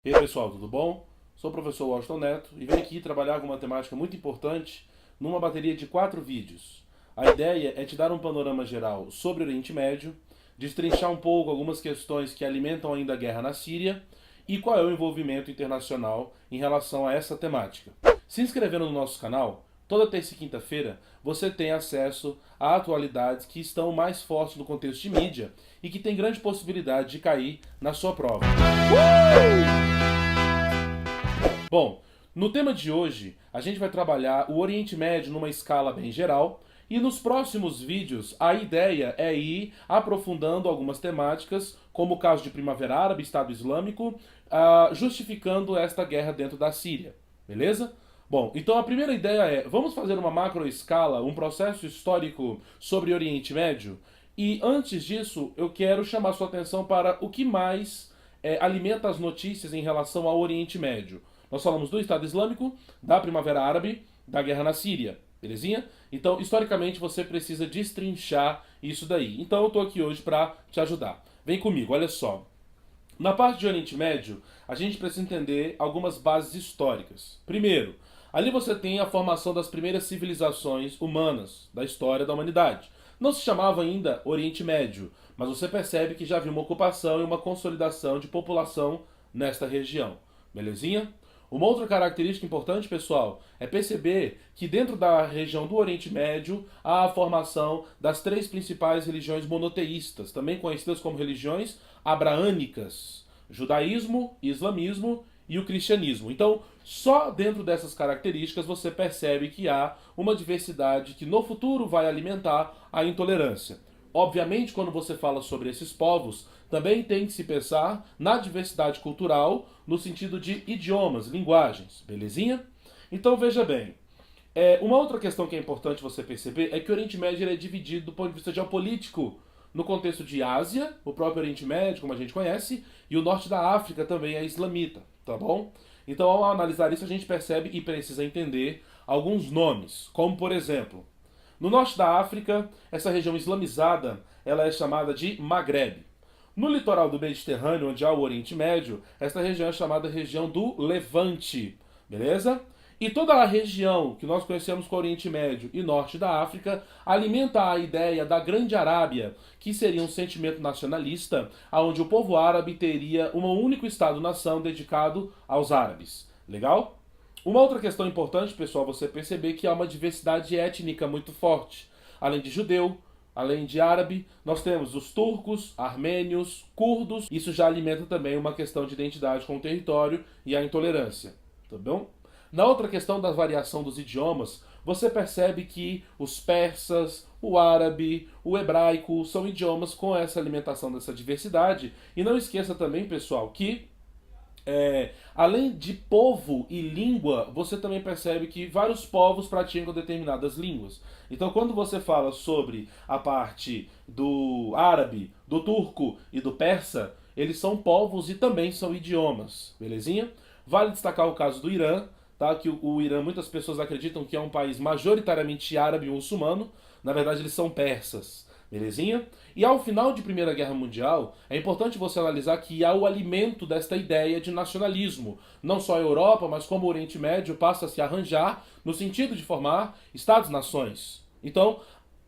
E aí pessoal, tudo bom? Sou o professor Washington Neto e venho aqui trabalhar com uma temática muito importante numa bateria de 4 vídeos. A ideia é te dar um panorama geral sobre o Oriente Médio, destrinchar um pouco algumas questões que alimentam ainda a guerra na Síria e qual é o envolvimento internacional em relação a essa temática. Se inscrevendo no nosso canal, toda terça e quinta-feira você tem acesso a atualidades que estão mais fortes no contexto de mídia e que tem grande possibilidade de cair na sua prova. Bom, no tema de hoje, a gente vai trabalhar o Oriente Médio numa escala bem geral, e nos próximos vídeos a ideia é ir aprofundando algumas temáticas, como o caso de Primavera Árabe, Estado Islâmico, justificando esta guerra dentro da Síria, beleza? Bom, então a primeira ideia é, vamos fazer uma macroescala, um processo histórico sobre o Oriente Médio? E antes disso, eu quero chamar sua atenção para o que mais alimenta as notícias em relação ao Oriente Médio. Nós falamos do Estado Islâmico, da Primavera Árabe, da guerra na Síria, belezinha? Então, historicamente, você precisa destrinchar isso daí. Então, eu estou aqui hoje para te ajudar. Vem comigo, olha só. Na parte de Oriente Médio, a gente precisa entender algumas bases históricas. Primeiro, ali você tem a formação das primeiras civilizações humanas da história da humanidade. Não se chamava ainda Oriente Médio, mas você percebe que já havia uma ocupação e uma consolidação de população nesta região. Belezinha? Uma outra característica importante, pessoal, é perceber que dentro da região do Oriente Médio há a formação das 3 principais religiões monoteístas, também conhecidas como religiões abraânicas: judaísmo, islamismo e o cristianismo. Então, só dentro dessas características você percebe que há uma diversidade que no futuro vai alimentar a intolerância. Obviamente, quando você fala sobre esses povos, também tem que se pensar na diversidade cultural no sentido de idiomas, linguagens, belezinha? Então veja bem, uma outra questão que é importante você perceber é que o Oriente Médio é dividido do ponto de vista geopolítico no contexto de Ásia, o próprio Oriente Médio, como a gente conhece, e o norte da África também é islamita, tá bom? Então, ao analisar isso, a gente percebe e precisa entender alguns nomes, como por exemplo, no norte da África, essa região islamizada ela é chamada de Maghreb. No litoral do Mediterrâneo, onde há o Oriente Médio, esta região é chamada região do Levante, beleza? E toda a região que nós conhecemos como Oriente Médio e Norte da África alimenta a ideia da Grande Arábia, que seria um sentimento nacionalista, onde o povo árabe teria um único Estado-nação dedicado aos árabes. Legal? Uma outra questão importante, pessoal, você perceber que há uma diversidade étnica muito forte. Além de judeu, além de árabe, nós temos os turcos, armênios, curdos. Isso já alimenta também uma questão de identidade com o território e a intolerância. Tá bom? Na outra questão da variação dos idiomas, você percebe que os persas, o árabe, o hebraico são idiomas com essa alimentação dessa diversidade. E não esqueça também, pessoal, que além de povo e língua, você também percebe que vários povos praticam determinadas línguas. Então, quando você fala sobre a parte do árabe, do turco e do persa, eles são povos e também são idiomas, belezinha? Vale destacar o caso do Irã, tá? Que o Irã, muitas pessoas acreditam que é um país majoritariamente árabe e muçulmano. Na verdade, eles são persas. Belezinha? E ao final de Primeira Guerra Mundial, é importante você analisar que há o alimento desta ideia de nacionalismo. Não só a Europa, mas como o Oriente Médio passa a se arranjar no sentido de formar Estados-nações. Então,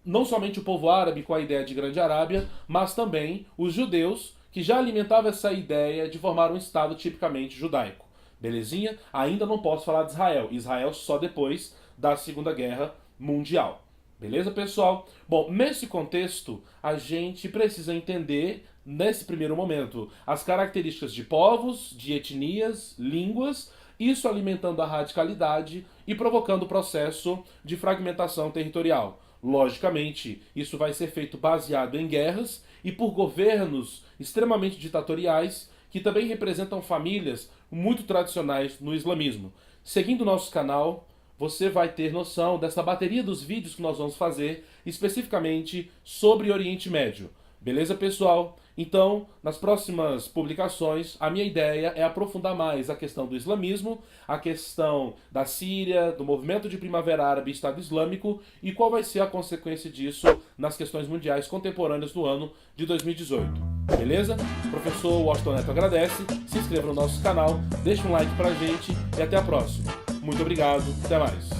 não somente o povo árabe com a ideia de Grande Arábia, mas também os judeus que já alimentavam essa ideia de formar um Estado tipicamente judaico. Belezinha? Ainda não posso falar de Israel. Israel só depois da Segunda Guerra Mundial. Beleza, pessoal? Bom, nesse contexto, a gente precisa entender, nesse primeiro momento, as características de povos, de etnias, línguas, isso alimentando a radicalidade e provocando o processo de fragmentação territorial. Logicamente, isso vai ser feito baseado em guerras e por governos extremamente ditatoriais que também representam famílias muito tradicionais no islamismo. Seguindo o nosso canal, você vai ter noção dessa bateria dos vídeos que nós vamos fazer especificamente sobre Oriente Médio. Beleza, pessoal? Então, nas próximas publicações, a minha ideia é aprofundar mais a questão do islamismo, a questão da Síria, do movimento de Primavera Árabe e Estado Islâmico e qual vai ser a consequência disso nas questões mundiais contemporâneas do ano de 2018. Beleza? O professor Washington Neto agradece, se inscreva no nosso canal, deixe um like pra gente e até a próxima. Muito obrigado, até mais.